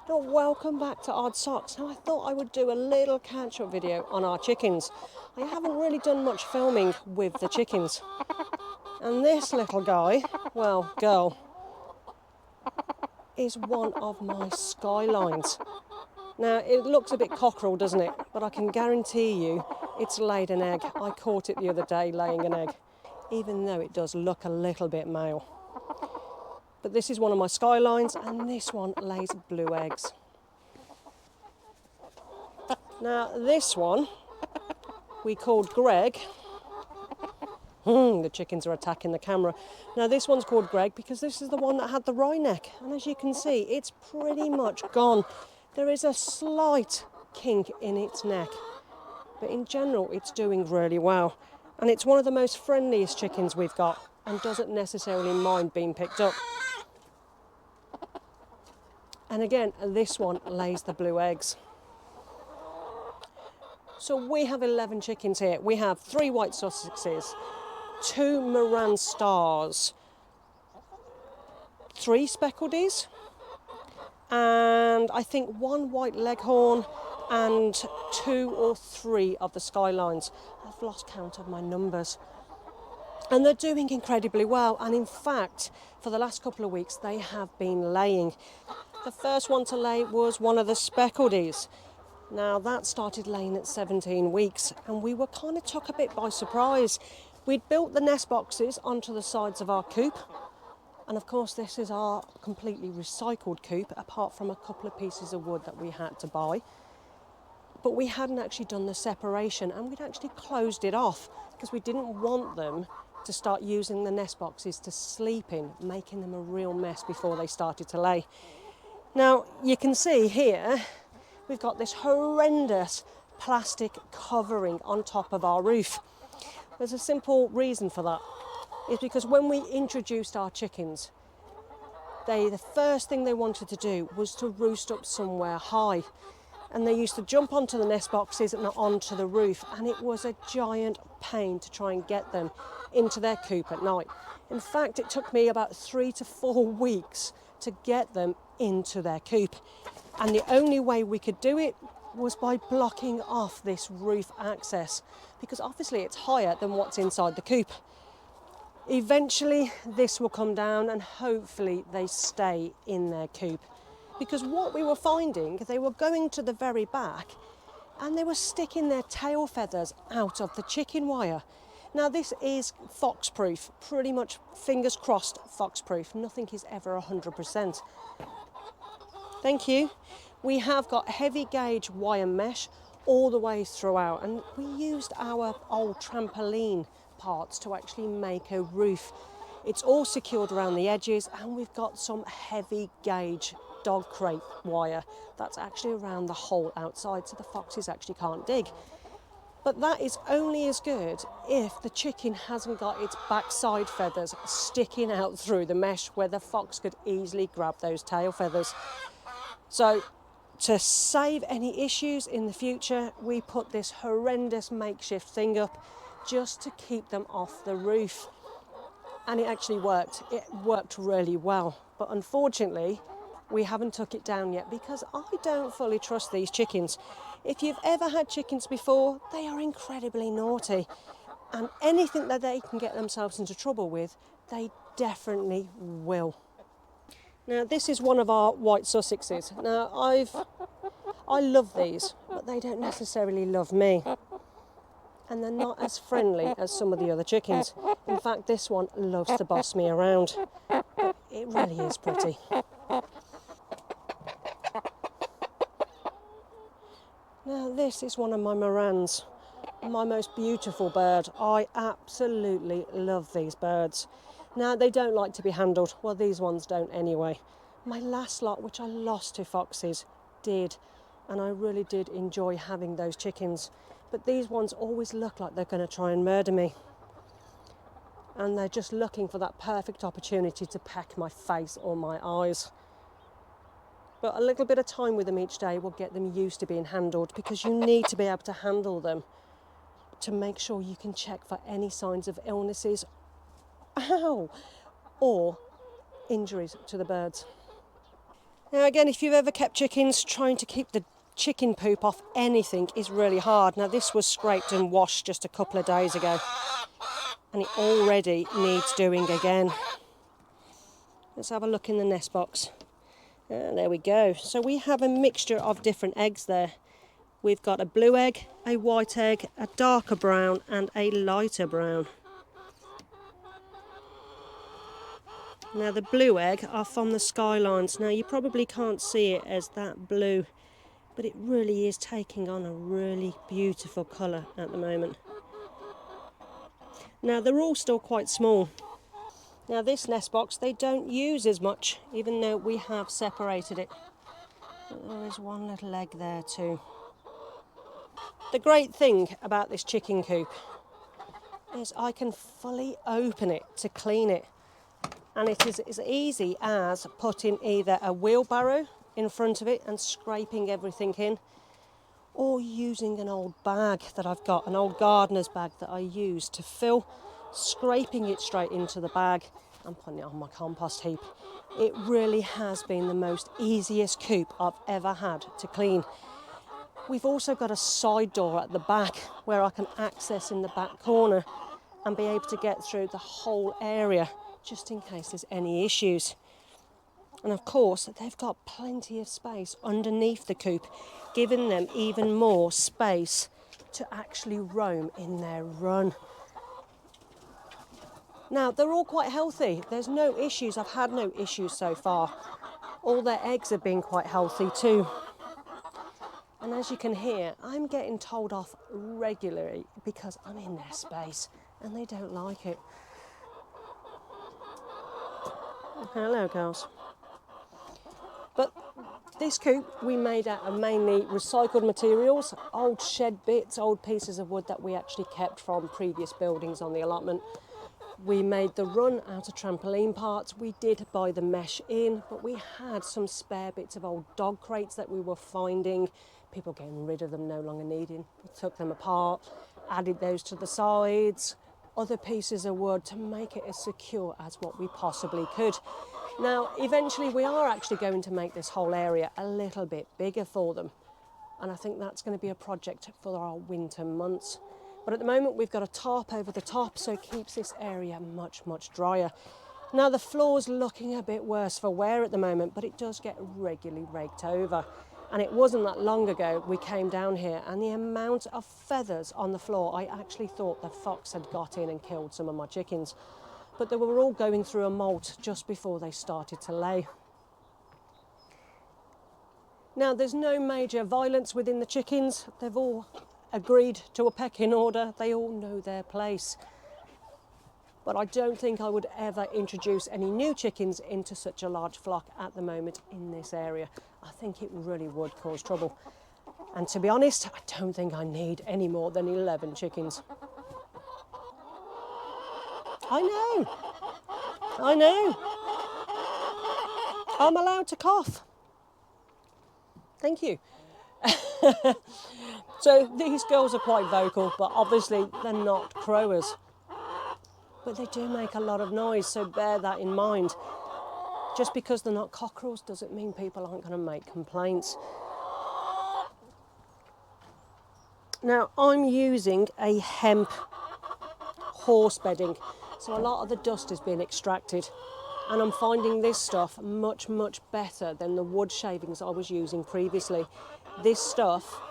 Now, welcome back to Odd Socks. Now, I thought I would do a little catch-up video on our chickens. I haven't really done much filming with the chickens. And this little guy, well, girl, is one of my skylines. Now, it looks a bit cockerel, doesn't it? But I can guarantee you it's laid an egg. I caught it the other day laying an egg, even though it does look a little bit male. But this is one of my skylines, and this one lays blue eggs. Now, this one we called Greg. The chickens are attacking the camera. Now, this one's called Greg because this is the one that had the wry neck. And as you can see, it's pretty much gone. There is a slight kink in its neck. But in general, it's doing really well. And it's one of the most friendliest chickens we've got and doesn't necessarily mind being picked up. And again, this one lays the blue eggs. So we have 11 chickens here. We have 3 white Sussexes, 2 Moran Stars, 3 Speckledies, and I think 1 white Leghorn and 2 or 3 of the Skylines. I've lost count of my numbers. And they're doing incredibly well. And in fact, for the last couple of weeks, they have been laying. The first one to lay was one of the Speckledies. Now, that started laying at 17 weeks, and we were kind of took a bit by surprise. We'd built the nest boxes onto the sides of our coop, and of course this is our completely recycled coop, apart from a couple of pieces of wood that we had to buy. But we hadn't actually done the separation, and we'd actually closed it off because we didn't want them to start using the nest boxes to sleep in, making them a real mess before they started to lay. Now, you can see here, we've got this horrendous plastic covering on top of our roof. There's a simple reason for that. It's because when we introduced our chickens, the first thing they wanted to do was to roost up somewhere high. And they used to jump onto the nest boxes and onto the roof, and it was a giant pain to try and get them into their coop at night. In fact, it took me about 3 to 4 weeks to get them into their coop. And the only way we could do it was by blocking off this roof access, because obviously it's higher than what's inside the coop. Eventually this will come down and hopefully they stay in their coop, because what we were finding, they were going to the very back and they were sticking their tail feathers out of the chicken wire. Now, this is fox proof, pretty much fingers crossed fox proof. Nothing is ever 100%. Thank you. We have got heavy gauge wire mesh all the way throughout, and we used our old trampoline parts to actually make a roof. It's all secured around the edges, and we've got some heavy gauge dog crate wire that's actually around the hole outside, so the foxes actually can't dig. But that is only as good if the chicken hasn't got its backside feathers sticking out through the mesh where the fox could easily grab those tail feathers. So to save any issues in the future, we put this horrendous makeshift thing up just to keep them off the roof. And it actually worked. It worked really well. But unfortunately, we haven't took it down yet because I don't fully trust these chickens. If you've ever had chickens before, they are incredibly naughty. And anything that they can get themselves into trouble with, they definitely will. Now, this is one of our white Sussexes. Now, I love these, but they don't necessarily love me. And they're not as friendly as some of the other chickens. In fact, this one loves to boss me around. But it really is pretty. Now, this is one of my Morans, my most beautiful bird. I absolutely love these birds. Now, they don't like to be handled. Well, these ones don't anyway. My last lot, which I lost to foxes, did. And I really did enjoy having those chickens. But these ones always look like they're going to try and murder me. And they're just looking for that perfect opportunity to peck my face or my eyes. But a little bit of time with them each day will get them used to being handled, because you need to be able to handle them to make sure you can check for any signs of illnesses, or injuries to the birds. Now again, if you've ever kept chickens, trying to keep the chicken poop off anything is really hard. Now this was scraped and washed just a couple of days ago, and it already needs doing again. Let's have a look in the nest box. There we go. So we have a mixture of different eggs there. We've got a blue egg, a white egg, a darker brown and a lighter brown. Now the blue egg are from the Skylines. Now you probably can't see it as that blue, but it really is taking on a really beautiful colour at the moment. Now they're all still quite small. Now this nest box they don't use as much, even though we have separated it. But there is one little egg there too. The great thing about this chicken coop is I can fully open it to clean it. And it is as easy as putting either a wheelbarrow in front of it and scraping everything in, or using an old bag that I've got, an old gardener's bag that I use to fill, scraping it straight into the bag and putting it on my compost heap. It really has been the most easiest coop I've ever had to clean. We've also got a side door at the back where I can access in the back corner and be able to get through the whole area just in case there's any issues. And of course, they've got plenty of space underneath the coop, giving them even more space to actually roam in their run. Now, they're all quite healthy. There's no issues. I've had no issues so far. All their eggs have been quite healthy too. And as you can hear, I'm getting told off regularly because I'm in their space and they don't like it. Hello, girls. But this coop we made out of mainly recycled materials, old shed bits, old pieces of wood that we actually kept from previous buildings on the allotment. We made the run out of trampoline parts. We did buy the mesh in, but we had some spare bits of old dog crates that we were finding, people getting rid of them, no longer needing. We took them apart, added those to the sides, other pieces of wood to make it as secure as what we possibly could. Now, eventually we are actually going to make this whole area a little bit bigger for them. And I think that's going to be a project for our winter months. But at the moment we've got a tarp over the top, so it keeps this area much, much drier. Now the floor's looking a bit worse for wear at the moment, but it does get regularly raked over. And it wasn't that long ago we came down here and the amount of feathers on the floor, I actually thought the fox had got in and killed some of my chickens. But they were all going through a molt just before they started to lay. Now there's no major violence within the chickens. They've all agreed to a pecking order. They all know their place. But I don't think I would ever introduce any new chickens into such a large flock at the moment in this area. I think it really would cause trouble. And to be honest, I don't think I need any more than 11 chickens. I know. I'm allowed to cough. Thank you. So these girls are quite vocal, but obviously they're not crowers. But they do make a lot of noise, so bear that in mind. Just because they're not cockerels doesn't mean people aren't going to make complaints. Now I'm using a hemp horse bedding, so a lot of the dust is being extracted. And I'm finding this stuff much, much better than the wood shavings I was using previously. This stuff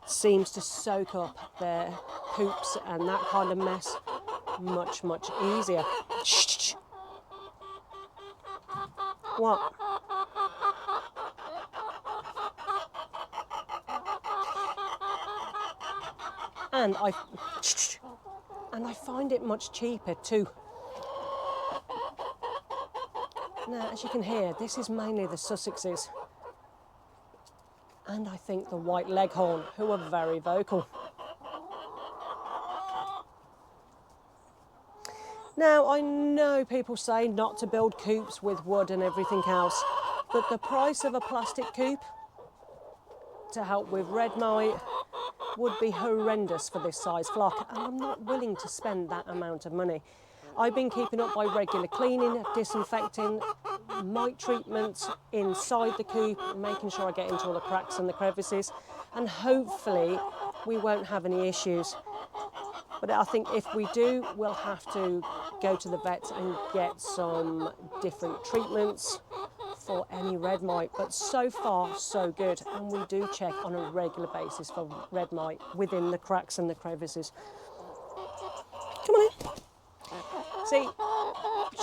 seems to soak up their poops and that kind of mess much, much easier. Shh. What? And I find it much cheaper too. Now, as you can hear, this is mainly the Sussexes. And I think the white leghorn, who are very vocal. Now, I know people say not to build coops with wood and everything else, but the price of a plastic coop to help with red mite would be horrendous for this size flock, and I'm not willing to spend that amount of money. I've been keeping up by regular cleaning, disinfecting, mite treatments inside the coop, making sure I get into all the cracks and the crevices, and hopefully we won't have any issues. But I think if we do, we'll have to go to the vet and get some different treatments for any red mite. But so far, so good. And we do check on a regular basis for red mite within the cracks and the crevices. Come on in. See,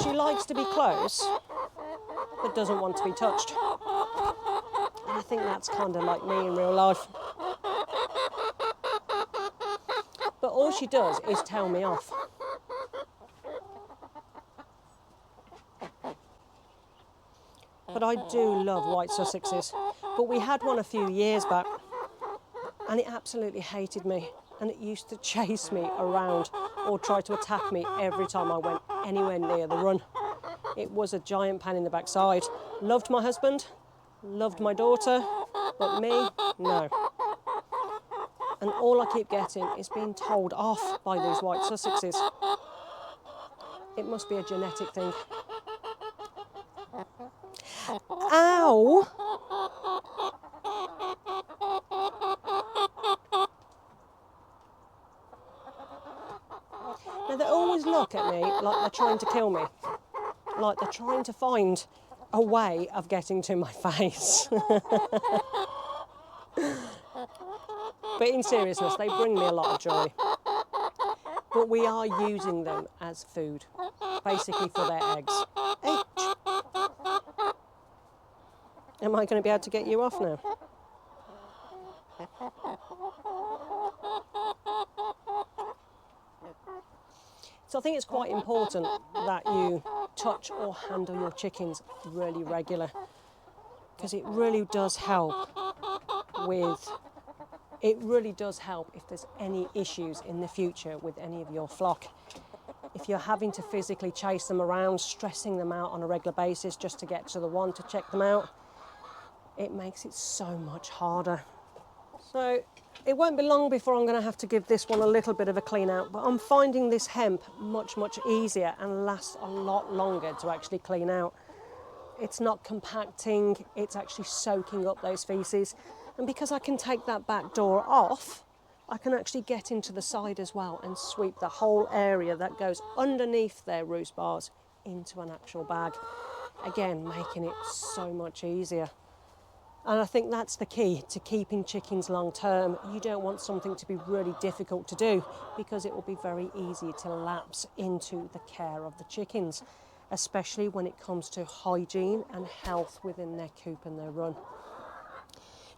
she likes to be close, but doesn't want to be touched. And I think that's kind of like me in real life. But all she does is tell me off. But I do love white Sussexes. But we had one a few years back, and it absolutely hated me. And it used to chase me around or try to attack me every time I went anywhere near the run. It was a giant pain in the backside. Loved my husband, loved my daughter, but me, no. And all I keep getting is being told off by these white Sussexes. It must be a genetic thing. Ow! Now they always look at me like they're trying to kill me. Like they're trying to find a way of getting to my face. But in seriousness, they bring me a lot of joy. But we are using them as food, basically for their eggs. H. Am I going to be able to get you off now? So I think it's quite important that you touch or handle your chickens really regular, because it really does help if there's any issues in the future with any of your flock. If you're having to physically chase them around, stressing them out on a regular basis just to get to the one to check them out, it makes it so much harder. So it won't be long before I'm going to have to give this one a little bit of a clean out, but I'm finding this hemp much easier and lasts a lot longer to actually clean out. It's not compacting, it's actually soaking up those feces. And because I can take that back door off, I can actually get into the side as well and sweep the whole area that goes underneath their roost bars into an actual bag. Again, making it so much easier. And I think that's the key to keeping chickens long term. You don't want something to be really difficult to do, because it will be very easy to lapse into the care of the chickens, especially when it comes to hygiene and health within their coop and their run.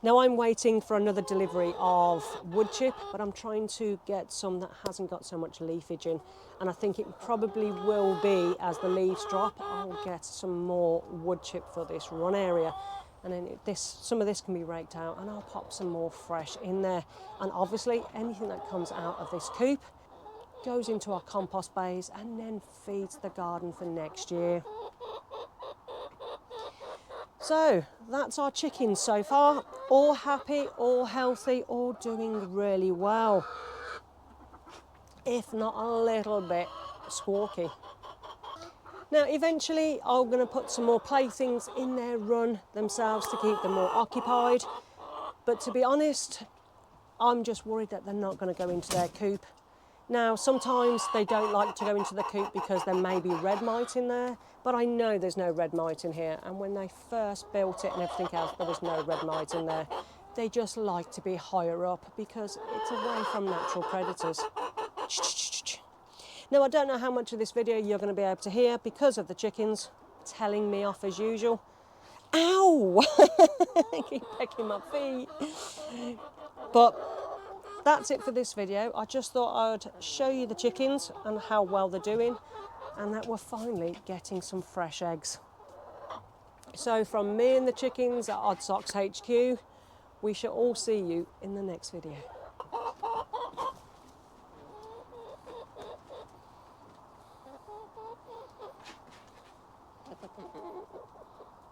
Now I'm waiting for another delivery of wood chip, but I'm trying to get some that hasn't got so much leafage in. And I think it probably will be, as the leaves drop, I'll get some more wood chip for this run area. And then some of this can be raked out, and I'll pop some more fresh in there. And obviously anything that comes out of this coop goes into our compost bays and then feeds the garden for next year. So that's our chickens so far. All happy, all healthy, all doing really well. If not a little bit squawky. Now eventually I'm going to put some more playthings in their run themselves to keep them more occupied. But to be honest, I'm just worried that they're not going to go into their coop. Now, sometimes they don't like to go into the coop because there may be red mite in there, but I know there's no red mite in here. And when they first built it and everything else, there was no red mite in there. They just like to be higher up because it's away from natural predators. Now, I don't know how much of this video you're going to be able to hear because of the chickens telling me off as usual. Ow! I keep pecking my feet. But that's it for this video. I just thought I'd show you the chickens and how well they're doing, and that we're finally getting some fresh eggs. So from me and the chickens at Odd Socks HQ, we shall all see you in the next video.